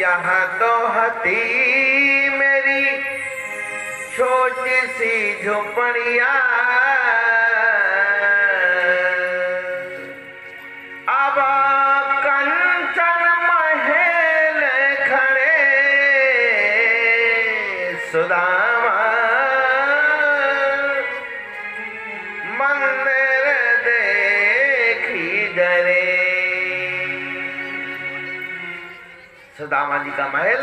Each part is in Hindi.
यहाँ तो हती मेरी छोटी सी झोपड़िया, अब कंचन महल खड़े सुदामा, मंदिर देखी डरे। सुदामा जी का महल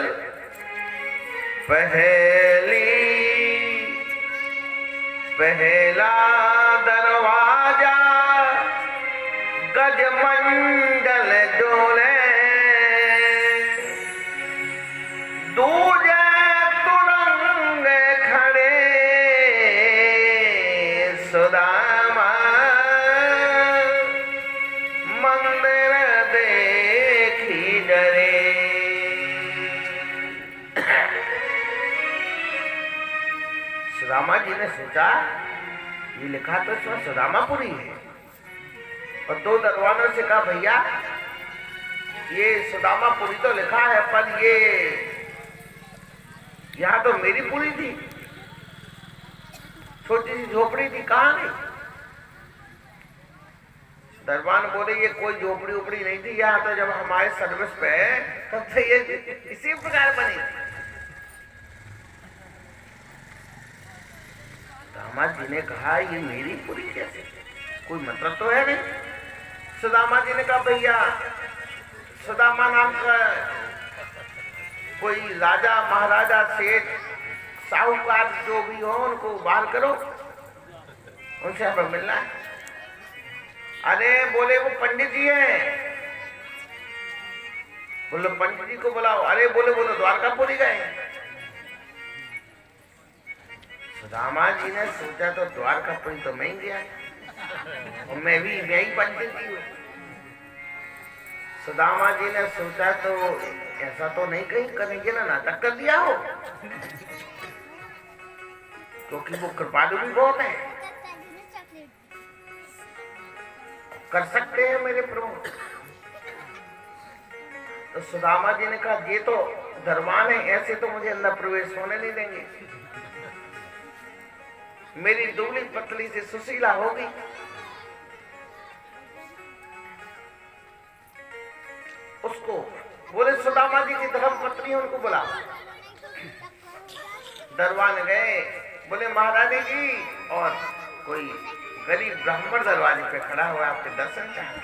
पहला दरवाजा गजमंडल डोले, दूजे तुरंग खड़े सुदामा, मंदिर देखी डरे। सुदामा जी ने सोचा ये लिखा तो इसमें सुदामापुरी है, और दो दरबानों से कहा भैया ये सुदामापुरी तो लिखा है पर ये यहाँ तो मेरी पुरी थी, छोटी सी झोपड़ी थी, कहाँ गई? दरबान बोले ये कोई झोपड़ी उपड़ी नहीं थी, यहाँ तो जब हमारे सर्विस पे तब से ये इसी प्रकार बनी। सुदामा जी ने कहा ये मेरी पुरी कैसे, कोई मतलब तो है नहीं। सुदामा जी ने कहा भैया सुदामा नाम का कोई राजा महाराजा सेठ साहूकार जो भी हो उनको बाहर करो, उनसे हमें मिलना है। अरे बोले वो पंडित जी हैं, बोलो पंडित जी को बुलाओ। अरे बोले वो तो द्वारकापुरी गए। सुदामा जी ने सोचा तो द्वारकापुरी तो मैं ही गया, और मैं ही पंडित जी हूँ। सुदामा जी ने सोचा तो ऐसा तो नहीं कहीं करेंगे ना नाटक कर दिया हो, क्योंकि वो कृपालु भी बहुत है, कर सकते हैं मेरे प्रभु। तो सुदामा जी ने कहा ये तो दरबान है, ऐसे तो मुझे अंदर प्रवेश होने नहीं देंगे, मेरी दुबली पतली से सुशीला होगी। उसको बोले सुदामा जी की धर्म पत्नी उनको बुला। दरबान गए, बोले महारानी जी और कोई गरीब ब्राह्मण दरवाजे पे खड़ा हुआ आपके दर्शन चाहे।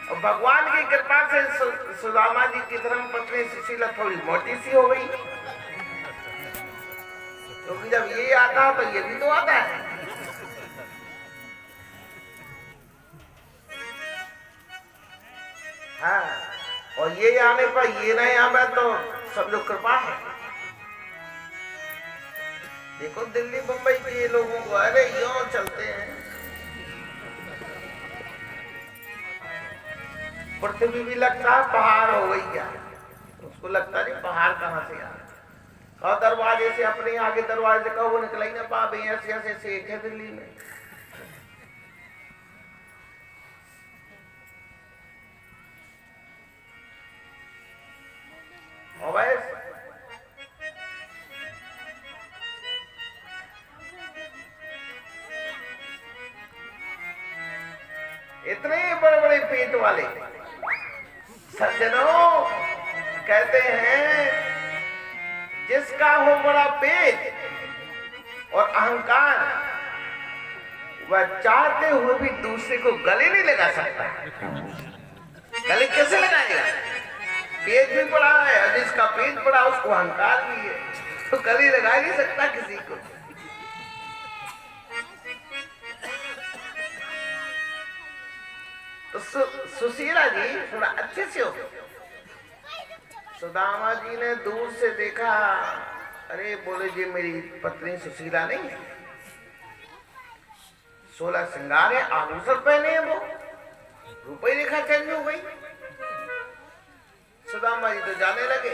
और भगवान की कृपा से सुदामा जी की धर्म पत्नी सुशीला थोड़ी मोटी सी हो गई, क्योंकि जब ये आता है तो ये भी तो आता है। हाँ, और ये आने पर ये नहीं आवे तो सब लोग कृपा है। देखो दिल्ली बंबई के ये लोगों को अरे यूं चलते हैं, पृथ्वी भी लगता है पहाड़ हो गई क्या, उसको लगता नहीं पहाड़ कहाँ से आ। और दरवाजे से अपने आगे दरवाजे का वो निकला ही ना पा भाई, ऐसे ऐसे सेठ है दिल्ली में। और इतने बड़े बड़े पेट वाले सज्जनों कहते हैं जिसका हो बड़ा पेट और अहंकार, वह चाहते हुए भी दूसरे को गले नहीं लगा सकता। गले कैसे लगाएगा? पेट भी बड़ा है, और जिसका पेट बड़ा उसको अहंकार भी है, तो गले लगा नहीं सकता किसी को। तो सुशीला जी थोड़ा अच्छे से हो। सुदामा जी ने दूर से देखा, अरे बोले जी मेरी पत्नी सुशीला नहीं है, 16 श्रृंगार है, आभूषण पहने हैं, वो रुपये रेखा चेंज हो गई। सुदामा जी तो जाने लगे,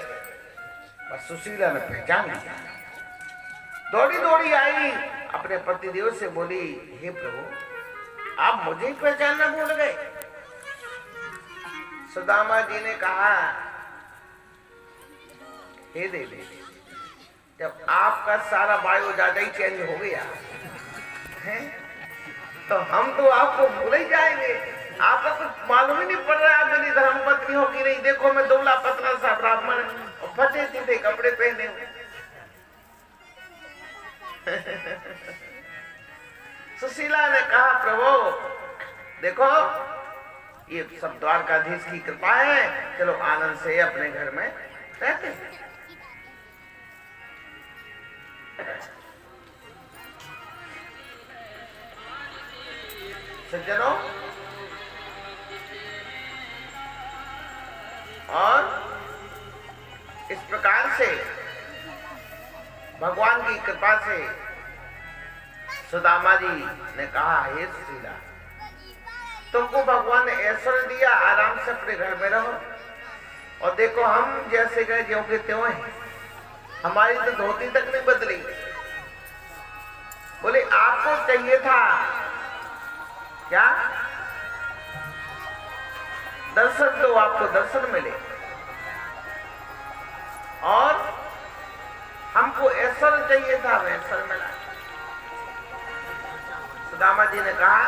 बस सुशीला ने पहचान लिया, दौड़ी दौड़ी आई, अपने पतिदेव से बोली, हे प्रभु आप मुझे ही पहचानना भूल गए। सुदामा जी ने कहा, हे देवी, जब आपका सारा वायु ज्यादा ही चेंज हो गया है तो हम तो आपको भूल ही जाएंगे। आपको कुछ मालूम ही नहीं पड़ रहा है आप मेरी धर्मपत्नी हो कि नहीं। देखो मैं दुबला पतला सा ब्राह्मण और फटे सीधे कपड़े पहने हुए। सुशीला ने कहा, प्रभु देखो ये सब द्वारकाधीश की कृपा है, चलो आनंद से अपने घर में रहते हैं। सज्जनों, और इस प्रकार से भगवान की कृपा से सुदामा जी ने कहा, हे सुशीला, तुमको भगवान ने ऐश्वर्य दिया, आराम से अपने घर में रहो। और देखो हम जैसे गए ज्यों के त्यों हैं, हमारी तो धोती तक नहीं बदली। बोले आपको चाहिए था क्या? दर्शन दो, आपको दर्शन मिले। और हमको ऐश्वर्य चाहिए था, ऐश्वर्य मिला। सुदामा जी ने कहा,